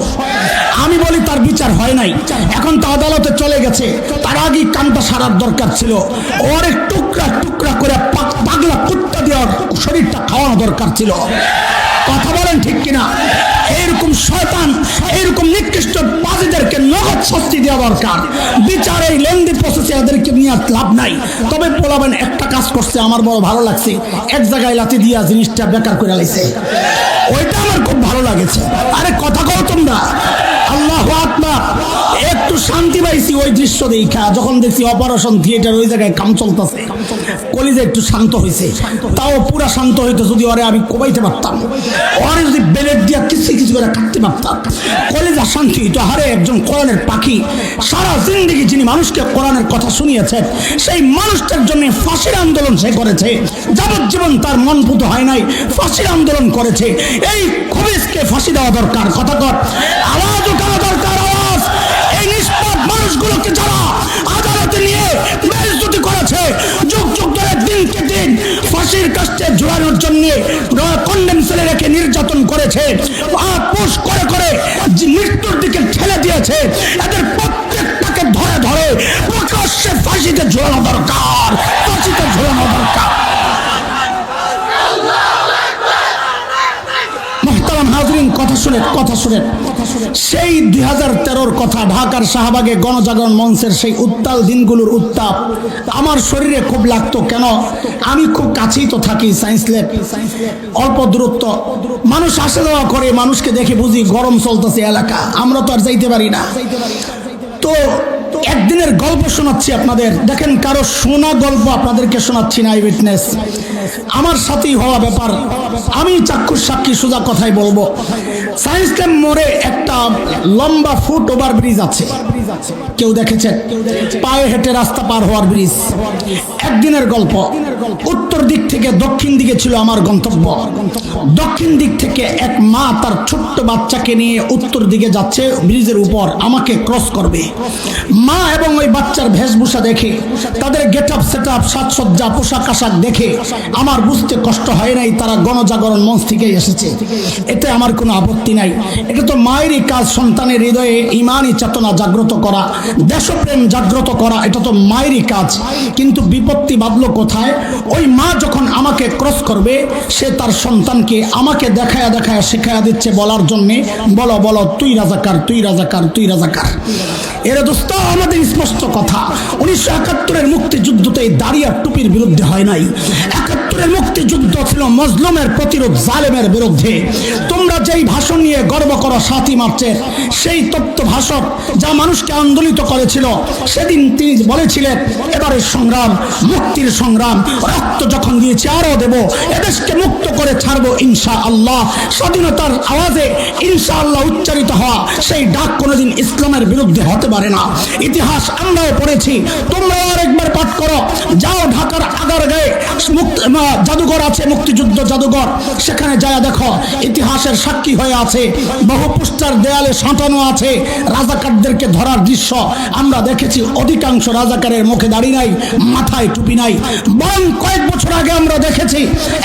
Speaker 1: আমি বলি তার বিচার হয় নাই, এখন তো আদালতে চলে গেছে। তার আগেই কানটা সারার দরকার ছিল। ওর টুকরা টুকরা করে পাগলা কুত্তা দেওয়ার শরীরটা খাওয়ানো দরকার ছিল। কথা বলেন ঠিক কিনা? এইরকম শয়তান, এইরকম নিকৃষ্ট বাদীদেরকে নগদ শাস্তি দেওয়া দরকার। বিচার এই লেন্দি প্রসেসে এদেরকে নিয়ে লাভ নাই। তবে বলাবেন একটা কাজ করছে আমার বড় ভালো লাগছে, এক জায়গায় লাথি দিয়া জিনিসটা বেকার করে লাইছে, ওইটা আমার খুব ভালো লাগেছে। আরে কথা কও তোমরা, আল্লাহু আকবার। একটু শান্তি পাইছি ওই দৃশ্য দেখা, যখন দেখছি অপারেশন থিয়েটার ওই জায়গায় কাম চলতেছে, কলিজা একটু শান্ত হয়েছে। তাও পুরা শান্ত হইতো যদি ওরে আমি কোবাইতে পারতাম, ওরে যদি বেলেট দিয়া কিছু কিছু করে কাটতে পারতাম, কলিজা শান্তি হইতো। হারে একজন কোরআনের পাখি, সারা জিন্দেগি যিনি মানুষকে কোরআনের কথা শুনিয়েছেন, সেই মানুষটার জন্য ফাঁসির আন্দোলন সে করেছে। যাবজ্জীবন তার মন পুত হয় নাই, ফাঁসির আন্দোলন করেছে। এই খবিসকে ফাঁসি দেওয়া দরকার। কথা কর, আওয়াজ উঠানো দরকার, আওয়াজ। এই নিষ্পাপ মানুষগুলোকে যারা আদালতে নিয়ে বেইজ্জতি করেছে, যুগ যুগ ধরে দিনকে দিন ফাঁসির কাস্টে ঝুলানোর জন্য কন্ডেম সেলে রেখে নির্যাতন করেছে, পুশ করে করে মৃত্যুর দিকে ঠেলে দিয়েছে, এদের প্রত্যেকটাকে ধরে ধরে প্রকাশ্যে ফাঁসিতে ঝুলানো দরকার, ফাঁসিতে ঝুলানো দরকার। হাজরিন, কথা শুনেন। সেই 2013 কথা, ঢাকার শাহবাগে গণজাগরণ মঞ্চের সেই উত্তাল দিনগুলোর উত্তাপ আমার শরীরে খুব লাগতো। কেন? আমি খুব কাছেই তো থাকি, সায়েন্স ল্যাব, অল্প দূরত্ব। মানুষ আসা যাওয়া করে, মানুষকে দেখে বুঝি গরম চলতেছে এলাকা, আমরা তো আর যাইতে পারি না। তো একদিনের গল্প শোনাচ্ছি আপনাদের। দেখেন, কারো শোনা গল্প আপনাদেরকে শোনাচ্ছি না, আই উইটনেস, আমার সাথেই হওয়া ব্যাপার। আমি চাক্ষুষ সাক্ষী, সোজা কথাই বলবো। সায়েন্স ল্যাব মোড়ে একটা লম্বা ফুট ওভার ব্রিজ আছে, কেউ দেখেছেন? পায়ে হেঁটে রাস্তা পার হওয়ার ব্রিজ। একদিনের গল্প। উত্তর দিক থেকে দক্ষিণ দিকে ছিল আমার গন্তব্য। দক্ষিণ দিক থেকে এক মা তার ছোট্ট বাচ্চাকে নিয়ে উত্তর দিকে যাচ্ছে ব্রিজের উপর, আমাকে ক্রস করবে। মা এবং ওই বাচ্চার বেশভূষা দেখে, তাদের গেট আপ সেট আপ, সাজসজ্জা, পোশাক আশাক দেখে আমার বুঝতে কষ্ট হয় নাই তারা গণজাগরণ মঞ্চ থেকে এসেছে। এতে আমার কোনো আপত্তি নাই। এটা তো মায়েরই কাজ, সন্তানের হৃদয়ে ইমানি চেতনা জাগ্রত করা, দেশপ্রেম জাগ্রত করা, এটা তো মায়েরই কাজ। কিন্তু বিপত্তি বাঁধলো কোথায়? ওই মা যখন আমাকে ক্রস করবে, সে তার সন্তানকে আমাকে দেখায়া দেখায়া শেখায়া দিচ্ছে বলার জন্যে, বলো বলো, তুই রাজাকার, তুই রাজাকার, তুই রাজাকার। এর দোস্ত, আমাদের স্পষ্ট কথা, 1971-এর মুক্তিযুদ্ধতে দাঁড়িয়ে টুপির বিরুদ্ধে হয় নাই। 71-এর মুক্তিযুদ্ধ ছিল মজলুমের প্রতিরোধ, জালেমের বিরুদ্ধে। তোমরা যেই ভাষণ নিয়ে গর্ব করো 7ই মার্চের, সেই তত্ত্ব ভাষণ যা মানুষকে আন্দোলিত করেছিল, সেদিন তিনি বলেছিলেন, এবারের সংগ্রাম মুক্তির সংগ্রাম, রক্ত যখন দিয়েছি আরো দেব, এদেশকে মুক্ত করে ছাড়বো ইনশা আল্লাহ। স্বাধীনতার আওয়াজে ইনশা আল্লাহ উচ্চারিত হওয়া সেই ডাক কোনোদিন ইসলামের বিরুদ্ধে হতে পারে না। ইতিহাস আমরাও পড়েছি, তোমরাও আরেকবার পাঠ করো। যাও, ঢাকার আগারগাঁয়ে জাদুঘর আছে, মুক্তিযুদ্ধ জাদুঘর, সেখানে যায় দেখো, ইতিহাসের সাক্ষী হয়ে আছে। বহু পোস্টার দেয়ালে সাঁটানো আছে, রাজাকারদেরকে ধরার দৃশ্য আমরা দেখেছি। অধিকাংশ রাজাকারের মুখে দাড়ি নাই, মাথায় টুপি নাই। বরং কয়েক বছর আগে আমরা দেখেছি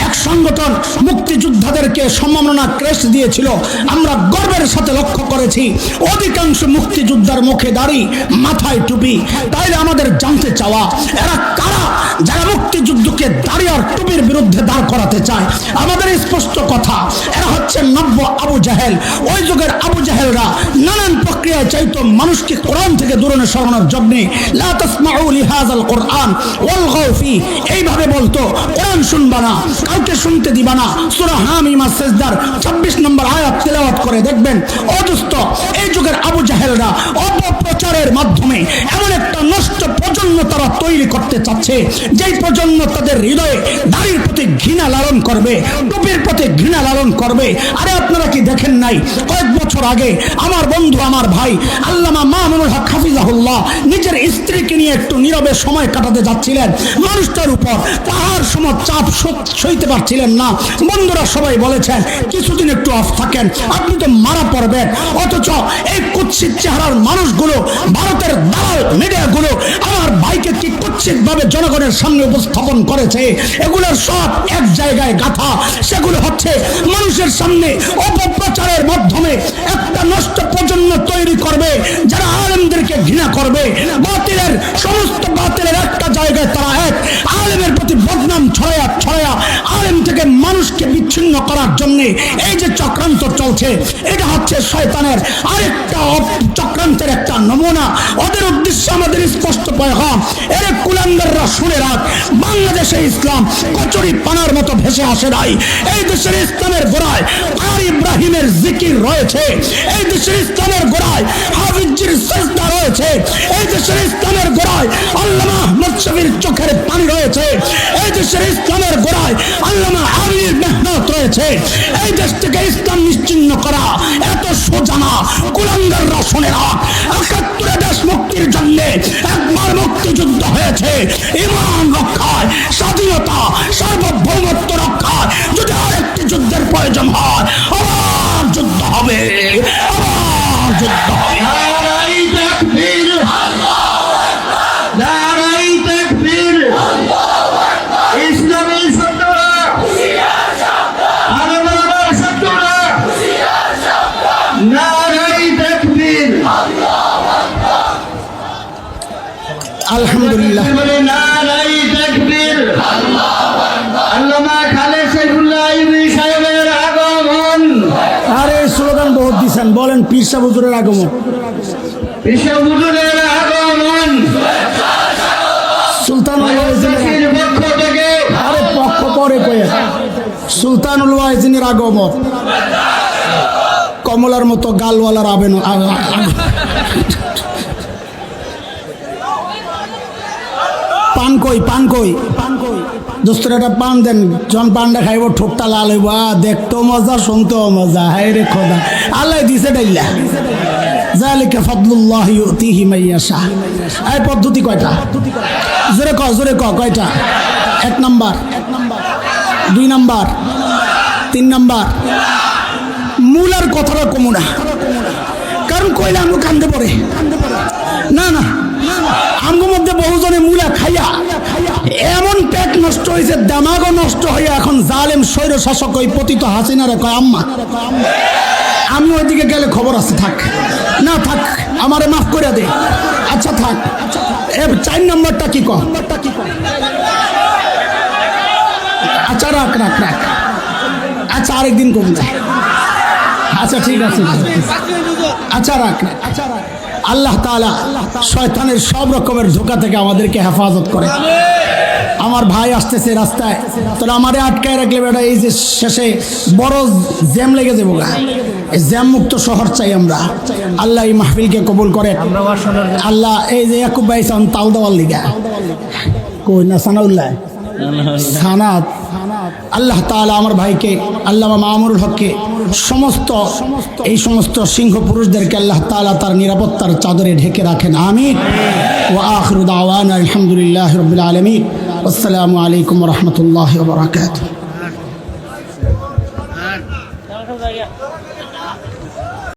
Speaker 1: এক সংগঠন মুক্তিযোদ্ধাদেরকে সম্মাননা ক্রেস্ট দিয়েছিল। আমরা গর্বের সাথে লক্ষ্য করেছি অধিকাংশ মুক্তিযোদ্ধার মুখে দাড়ি, মাথায় টুপি। তাইলে আমাদের জানতে চাওয়া, এরা কারা যারা মুক্তিযুদ্ধকে দাড়ি আর টুপির বিরুদ্ধে দাঁড় করাতে চায়? আমাদের স্পষ্ট কথা, এরা হচ্ছে নব্য আবু জাহেল। ওই যুগের আবু জাহেলরা নানান প্রক্রিয়ায় চাইতো মানুষকে কোরআন থেকে দূরে সরানোর জন্য। লা তাসমাউ লিহাযাল কোরআন ওয়ালগাউ ফি, এইভাবে বলতো, কোরআন শুনবা না, কাউকে শুনতে দিবা না। সূরা হামিম সাজদার 26 নম্বর আয়াত তেলাওয়াত করে দেখবেন। অদুস্ত, এই যুগের আবু জাহেলরা অপপ্রচারের মাধ্যমে এমন একটা নষ্ট প্রজন্ম তারা তৈরি করতে চাচ্ছে, যেই প্রজন্ম তাদের হৃদয়ে দাড়ির প্রতি ঘৃণা লালন করবে, টুপির প্রতি ঘৃণা লালন করবে, আরে আপনারা কি দেখেন নাই কয়েক বছর আগে আমার বন্ধু আমার ভাই আল্লামা মামুনুল হক হাফিজাহুল্লাহ নিজের স্ত্রীকে নিয়ে একটু নীরবে সময় কাটাতে যাচ্ছিলেন, মানুষটার উপর পাহাড় সম চাপ সইতে পারছিলেন না। বন্ধুরা সবাই বলেছেন কিছুদিন একটু অফ থাকেন, আপনি তো মারা পড়বেন। অথচ এই কুৎসিত চেহারার মানুষগুলো, ভারতের দালাল মিডিয়াগুলো আমার ভাইকে কি কুৎসিত ভাবে জনগণের সামনে উপস্থাপন করেছে, এগুলোর সব এক জায়গায় গাথা। সেগুলো হচ্ছে মানুষের সামনে অপপ্রচারের মাধ্যমে একটা নষ্ট প্রজন্ম তৈরি করবে, যারা আলেমদেরকে ঘৃণা করবে। বাতিলের সমস্ত বাতিলের একটা জায়গায় তারা এক, আলেমের প্রতি বদনাম ছড়ায়া ছড়ায়া আলেম থেকে মানুষকে বিচ্ছিন্ন করার জন্য এই যে চক্রান্ত চলছে, এটা হচ্ছে শয়তানের আরেকটা চক্রান্তের একটা নমুনা। ওদের উদ্দেশ্য আমাদের স্পষ্ট পয়গাম, এর কুলাঙ্গাররা শুনে রাখ, বাংলাদেশে ইসলাম কচুরি পানার মতো ভেসে আসে নাই। এই দেশের ইসলামের গোড়ায় আর ইব্রাহিমের জিকির রয়েছে, এই দেশের ইসলামের গোড়ায় হাফিজের সিজদা রয়েছে, এই দেশের ইসলামের গোড়ায় আল্লামা আহমদ শফির চোখের পানি রয়েছে, এই দেশের ইসলামের গোড়ায় আল্লামা আমির মেহনত রয়েছে। এই দেশ থেকে ইসলাম নিশ্চিহ্ন করা এত সোজা না, কুলাঙ্গাররা শুনে রাখ। ৭১ দেশ মুক্তির জন্য একবার মুক্তিযুদ্ধ হয়েছে, ইমান রক্ষায়, স্বাধীনতা সার্বভৌমত্ব রক্ষায় যদি আরেকটি যুদ্ধের প্রয়োজন হয়, আবার যুদ্ধ হবে, আবার যুদ্ধ হবে। আলহামদুলিল্লাহ। আরে স্লোগান বহুত দিচ্ছেন, বলেন পীর সাহেব হুজুরের আগমন, পীর সাহেব হুজুরের আগমন, সুলতানুল ওয়াইজিনের পক্ষ থেকে, আরে পক্ষ পরে কয়ে সুলতানুল ওয়াইজিনের আগমন, কমলার মতো গালওয়ালার আবেদন। পান কই, পান কই, পান কই, দোস্তর একটা পান দেন, যখন পানটা খাইব ঠোঁটটা লাল হইব, দেখতেও মজা, শুনতেও মজা। হায় রে খোদা, আল্লাহ দিছে ডাইলা, যালিকা ফাদলুল্লাহি ইউতিহি মান ইয়াশা। এই পদ্ধতি কয়টা? জোরে ক, জোরে ক, কয়টা? 1 নাম্বার, 2 নাম্বার, 3 নাম্বার। মূলার কথাটা কমু না, কারণ কইলে আমি কান্দে পড়ে। না না, আমার মধ্যে বহুজনে মূলা খাইয়া এমন পেট নষ্ট হয়েছে, দামাগও নষ্ট হইয়া এখন জালেম স্বৈর শাসক ওই পতিত হাসিনারে কয় আম্মা। আমি ওইদিকে গেলে খবর আছে, থাক না থাক, আমারে মাফ করে দে। আচ্ছা থাক। 4 নম্বরটা কি কর? আচ্ছা রাখ রাখ রাখ, আচ্ছা আরেকদিন কম না, আচ্ছা ঠিক আছে, আচ্ছা রাখ। আল্লাহ তাআলা শয়তানের সব রকমের ধোঁকা থেকে আমাদেরকে হেফাজত করে। আমার ভাই আসতেছে রাস্তায়, তোরা আমারে আটকায় রাখলে বেটা এই যে শেষে বড় জ্যাম লেগে যাবো গা। এই জ্যাম মুক্ত শহর চাই আমরা। আল্লাহ এই মাহফিলকে কবুল করে। আল্লাহ এই যে ইয়াকুব ভাই সান তাল দেওয়ার লিগা কই না সানাউল্লাহ সানাত, আল্লাহ তাআলা আমার ভাইকে আল্লামা মামুনুল হককে এই সমস্ত সিংহ পুরুষদেরকে আল্লাহ তাআলা তার নিরাপত্তার চাদরে ঢেকে রাখেন, আমিন। ওয়া আখিরু দাওয়ানা আলহামদুলিল্লাহি রাব্বিল আলামিন। আসসালামু আলাইকুম ওয়া রাহমাতুল্লাহি ওয়া বারাকাতুহু।